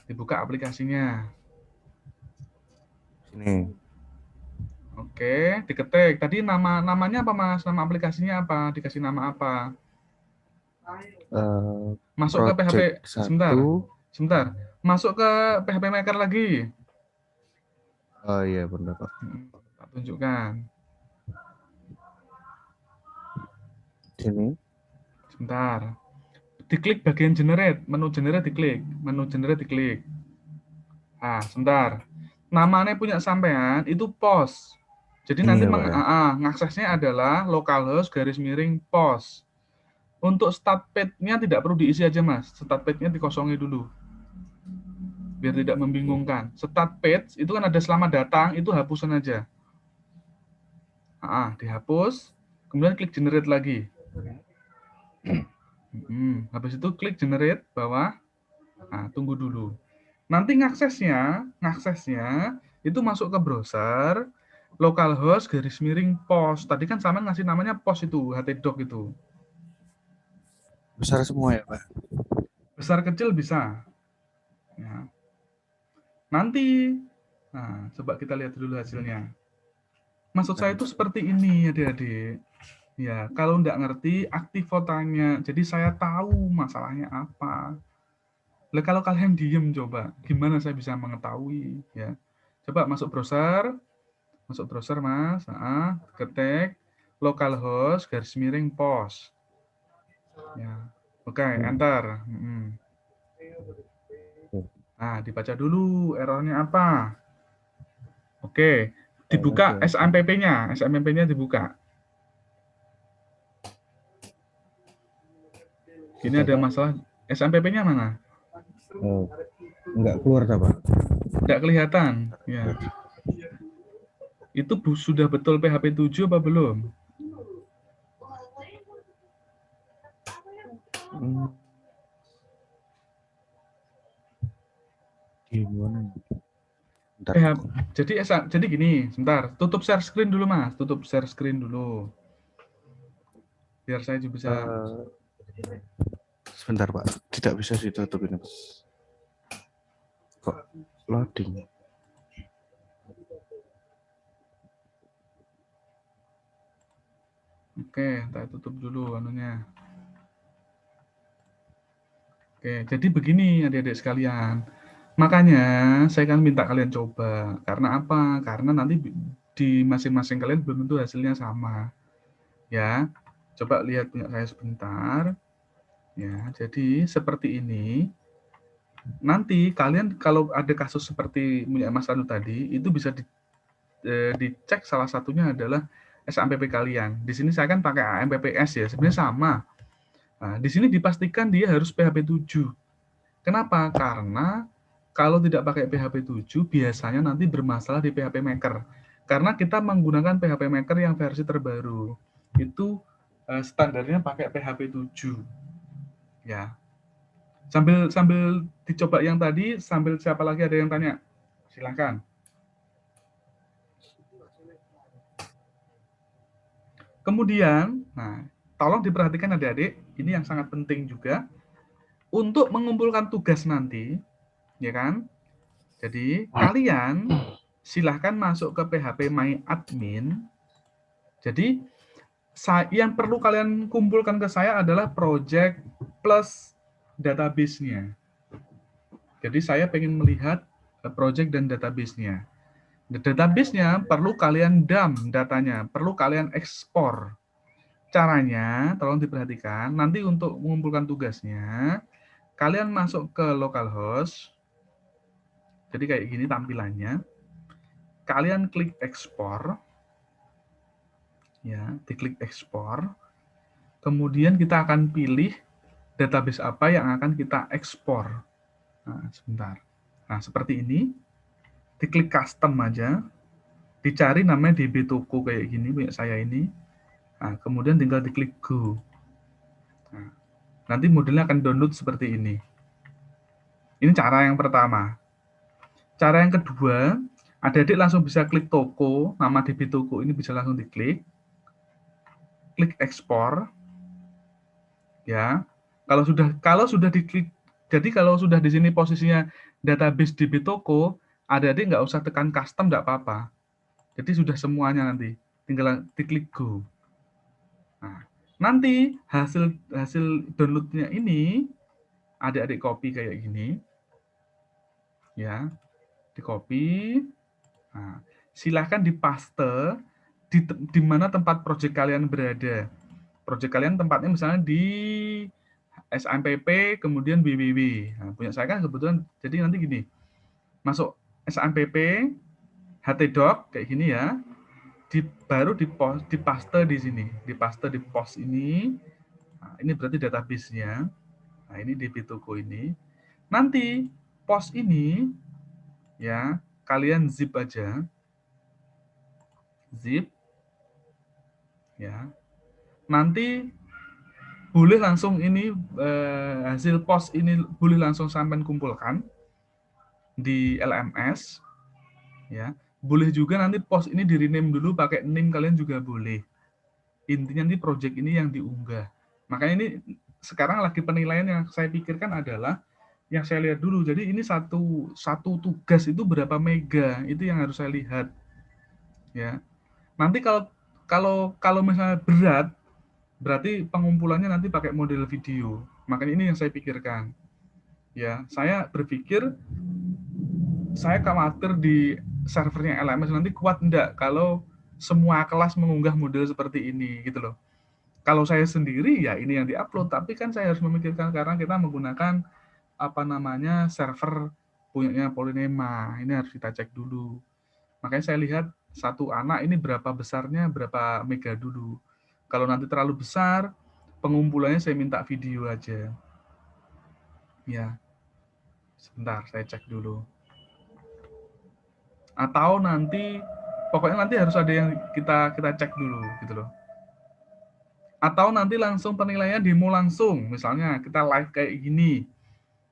Dibuka aplikasinya. Sini. Oke, diketik. Tadi namanya apa, Mas? Nama aplikasinya apa? Dikasih nama apa? Masuk ke PHP. Project 1. Sebentar. Masuk ke PHP Maker lagi. Oh iya, benar, Pak. Tak tunjukkan. Sini. Sebentar. Diklik bagian generate. Menu generate diklik. Menu generate diklik. Sebentar. Namanya punya sampean itu post. Jadi Ini nanti ya, Pak, ya? ngaksesnya adalah localhost /post. Untuk start page-nya tidak perlu diisi aja, Mas. Start page-nya dikosongi dulu. Biar tidak membingungkan. Start page itu kan ada selamat datang, itu hapusan aja. Dihapus, kemudian klik generate lagi. Habis itu klik generate bawah. Tunggu dulu. Nanti ngaksesnya itu masuk ke browser localhost /post. Tadi kan sama ngasih namanya post itu, htdoc itu. Besar semua ya, Pak? Besar kecil bisa. Ya. Nanti, coba kita lihat dulu hasilnya. Maksud saya itu seperti ini, adik-adik. Ya, kalau nggak ngerti, aktif fotonya. Jadi saya tahu masalahnya apa. Lah kalau kalian diem coba, gimana saya bisa mengetahui? Ya, coba masuk browser, Mas. Ketik localhost /post. Ya, oke, enter. Dibaca dulu errornya apa. Oke, dibuka SMPP-nya. SMPP-nya dibuka. Ini ada masalah. SMPP-nya mana? Enggak keluar, Pak. Enggak kelihatan. Ya. Itu sudah betul PHP 7 apa belum? Gimana? Jadi gini, sebentar. Tutup share screen dulu, Mas. Tutup share screen dulu. Biar saya juga bisa... Sebentar, Pak. Tidak bisa ditutup ini. Kok loading? Oke, saya tutup dulu anunya. Oke, jadi begini adik-adik sekalian. Makanya saya kan minta kalian coba. Karena apa? Karena nanti di masing-masing kalian belum tentu hasilnya sama. Ya, coba lihat punya saya sebentar. Ya, jadi seperti ini. Nanti kalian kalau ada kasus seperti punya Mas Anu tadi, itu bisa dicek salah satunya adalah SAMPP kalian. Di sini saya kan pakai AMPPS ya, sebenarnya sama. Nah, di sini dipastikan dia harus PHP 7. Kenapa? Karena kalau tidak pakai PHP 7, biasanya nanti bermasalah di PHP Maker. Karena kita menggunakan PHP Maker yang versi terbaru. Itu standarnya pakai PHP 7. Ya. Sambil dicoba yang tadi, sambil siapa lagi ada yang tanya? Silakan. Kemudian, tolong diperhatikan adik-adik, ini yang sangat penting juga untuk mengumpulkan tugas nanti, ya kan? Jadi kalian silahkan masuk ke PHP My Admin. Jadi yang perlu kalian kumpulkan ke saya adalah project plus database-nya. Jadi saya pengen melihat project dan database-nya. Database-nya perlu kalian dump datanya, perlu kalian ekspor. Caranya, tolong diperhatikan, nanti untuk mengumpulkan tugasnya, kalian masuk ke localhost. Jadi kayak gini tampilannya. Kalian klik ekspor. Ya, diklik ekspor. Kemudian kita akan pilih database apa yang akan kita ekspor. Sebentar. Seperti ini. Diklik custom aja. Dicari namanya DB Toko kayak gini, punya saya ini. Kemudian tinggal diklik go. Nanti modelnya akan download seperti ini. Ini cara yang pertama. Cara yang kedua, adik-adik langsung bisa klik toko, nama DB Toko ini bisa langsung diklik. klik ekspor, ya. Kalau sudah diklik, jadi kalau sudah di sini posisinya database di Bitoko, adik-adik nggak usah tekan custom, nggak apa-apa. Jadi sudah semuanya nanti, tinggal diklik go. Nah, nanti hasil downloadnya ini adik-adik copy kayak gini, ya, di copy. Nah, silahkan dipaste di mana tempat project kalian berada. Project kalian tempatnya misalnya di SMPP kemudian BWW. Nah, punya saya kan kebetulan, jadi nanti gini, masuk SMPP htdoc kayak gini ya, baru dipaste di sini, dipaste di post ini. Nah, ini berarti database-nya. Nah, ini di Bitoko ini. Nanti post ini ya kalian zip aja, zip ya. Nanti boleh langsung ini hasil post ini boleh langsung sampai kumpulkan di LMS ya. Boleh juga nanti post ini di rename dulu pakai name kalian juga boleh. Intinya nanti project ini yang diunggah. Makanya ini sekarang lagi penilaian yang saya pikirkan adalah yang saya lihat dulu. Jadi ini satu tugas itu berapa mega, itu yang harus saya lihat. Ya. Nanti kalau misalnya berat, berarti pengumpulannya nanti pakai model video. Makanya ini yang saya pikirkan. Ya, saya berpikir saya khawatir di servernya LMS nanti kuat enggak kalau semua kelas mengunggah model seperti ini gitu loh. Kalau saya sendiri ya ini yang diupload, tapi kan saya harus memikirkan karena kita menggunakan server punyanya Polinema. Ini harus kita cek dulu. Makanya saya lihat satu anak ini berapa besarnya, berapa mega dulu. Kalau nanti terlalu besar, pengumpulannya saya minta video aja. Ya. Sebentar, saya cek dulu. Atau nanti pokoknya nanti harus ada yang kita cek dulu gitu loh. Atau nanti langsung penilaian demo langsung, misalnya kita live kayak gini.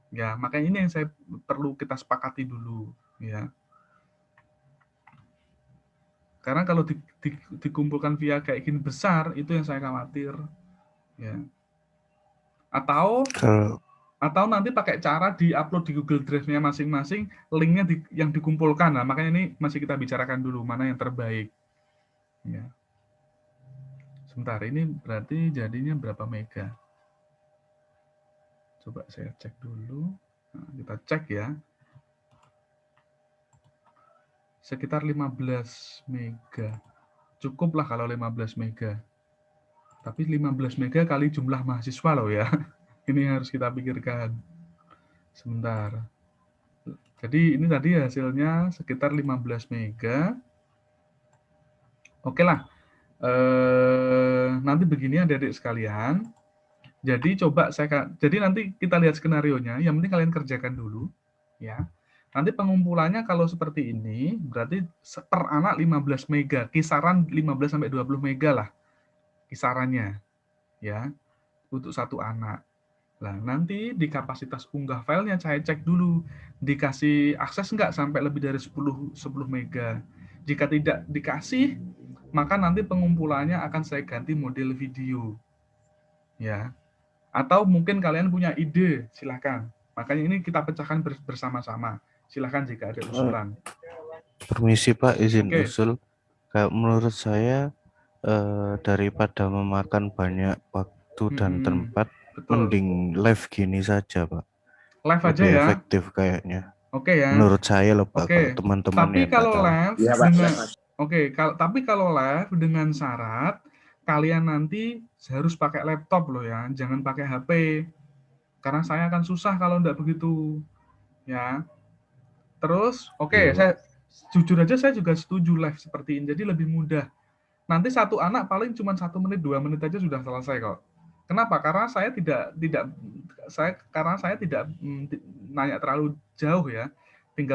Ya, makanya ini yang saya perlu kita sepakati dulu, ya. Karena kalau dikumpulkan via kayak gini besar, itu yang saya khawatir, ya. Atau nanti pakai cara di-upload di Google Drive-nya masing-masing, linknya yang dikumpulkan. Nah, makanya ini masih kita bicarakan dulu mana yang terbaik. Ya. Sebentar, ini berarti jadinya berapa mega? Coba saya cek dulu. Nah, kita cek ya. Sekitar 15 mega. Cukuplah kalau 15 mega. Tapi 15 mega kali jumlah mahasiswa loh ya. Ini yang harus kita pikirkan. Sebentar. Jadi ini tadi hasilnya sekitar 15 mega. Oke lah. Nanti begini adik-adik sekalian. Jadi nanti kita lihat skenarionya. Yang penting kalian kerjakan dulu, ya. Nanti pengumpulannya kalau seperti ini berarti per anak 15 mega, kisaran 15 sampai 20 mega lah kisarannya, ya, untuk satu anak. Nah, nanti di kapasitas unggah filenya saya cek dulu, dikasih akses nggak sampai lebih dari 10 mega. Jika tidak dikasih, maka nanti pengumpulannya akan saya ganti model video. Ya. Atau mungkin kalian punya ide, silakan. Makanya ini kita pecahkan bersama-sama. Silakan jika ada usulan. Permisi Pak, izin usul. Kayak menurut saya daripada memakan banyak waktu dan tempat, mending live gini saja Pak. Live aja lebih ya. Efektif kayaknya. Oke ya. Menurut saya loh Pak, kalau teman-teman tapi yang kalau tahu. live Iya, Pak. dengan tapi kalau live dengan syarat kalian nanti harus pakai laptop loh ya, jangan pakai HP. Karena saya akan susah kalau enggak begitu. Ya. Terus, saya jujur aja saya juga setuju live seperti ini, jadi lebih mudah. Nanti satu anak paling cuma 1 menit, 2 menit aja sudah selesai kok. Kenapa? Karena saya tidak nanya terlalu jauh ya.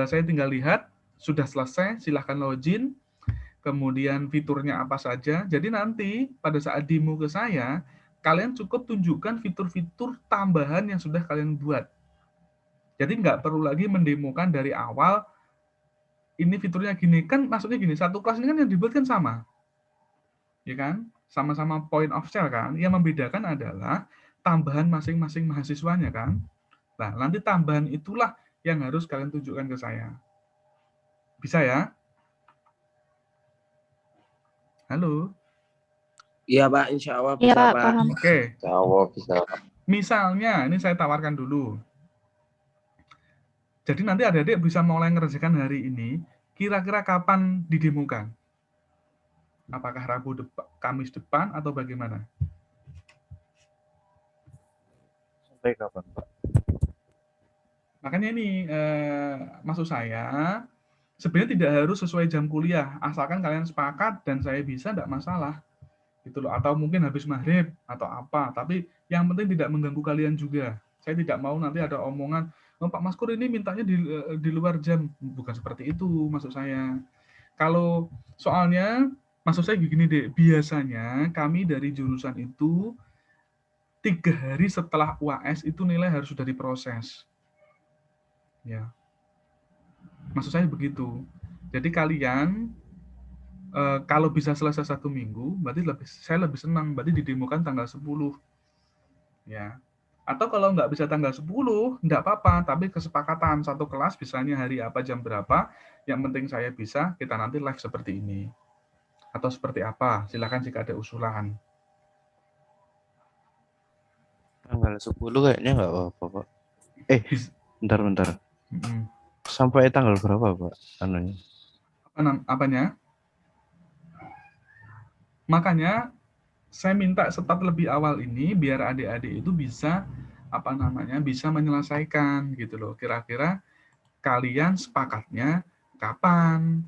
Saya tinggal lihat sudah selesai, silahkan login. Kemudian fiturnya apa saja. Jadi nanti pada saat demo ke saya, kalian cukup tunjukkan fitur-fitur tambahan yang sudah kalian buat. Jadi nggak perlu lagi mendemokan dari awal, ini fiturnya gini. Kan maksudnya gini, satu kelas ini kan yang dibuat kan sama. Ya kan? sama-sama point of sale kan. Yang membedakan adalah tambahan masing-masing mahasiswanya kan. Nah, nanti tambahan itulah yang harus kalian tunjukkan ke saya. Bisa ya? Halo? Iya Pak, insya Allah Iya bisa Pak, Pak. paham. Oke. Jawab bisa. Misalnya, ini saya tawarkan dulu. Jadi nanti adik-adik bisa mulai ngerjakan hari ini, kira-kira kapan didemokan? Apakah Kamis depan atau bagaimana? Sampai kapan, Pak? Makanya ini, maksud saya, sebenarnya tidak harus sesuai jam kuliah, asalkan kalian sepakat dan saya bisa, enggak masalah. Gitu loh. Atau mungkin habis maghrib atau apa, tapi yang penting tidak mengganggu kalian juga. Saya tidak mau nanti ada omongan, oh, Pak Maskur ini mintanya di luar jam. Bukan seperti itu maksud saya. Kalau soalnya, maksud saya begini deh, biasanya kami dari jurusan itu 3 hari setelah UAS itu nilai harus sudah diproses. Ya. Maksud saya begitu. Jadi kalian kalau bisa selesai 1 minggu, berarti saya lebih senang, berarti didemokan tanggal 10. Ya. Atau kalau nggak bisa tanggal 10, nggak apa-apa, tapi kesepakatan satu kelas bisanya hari apa, jam berapa, yang penting saya bisa, kita nanti live seperti ini. Atau seperti apa, silakan jika ada usulan. Tanggal 10 kayaknya nggak apa-apa, Pak. Bentar. Sampai tanggal berapa, Pak? Anunya. Apanya? Makanya saya minta start lebih awal ini biar adik-adik itu bisa bisa menyelesaikan gitu loh. Kira-kira kalian sepakatnya kapan?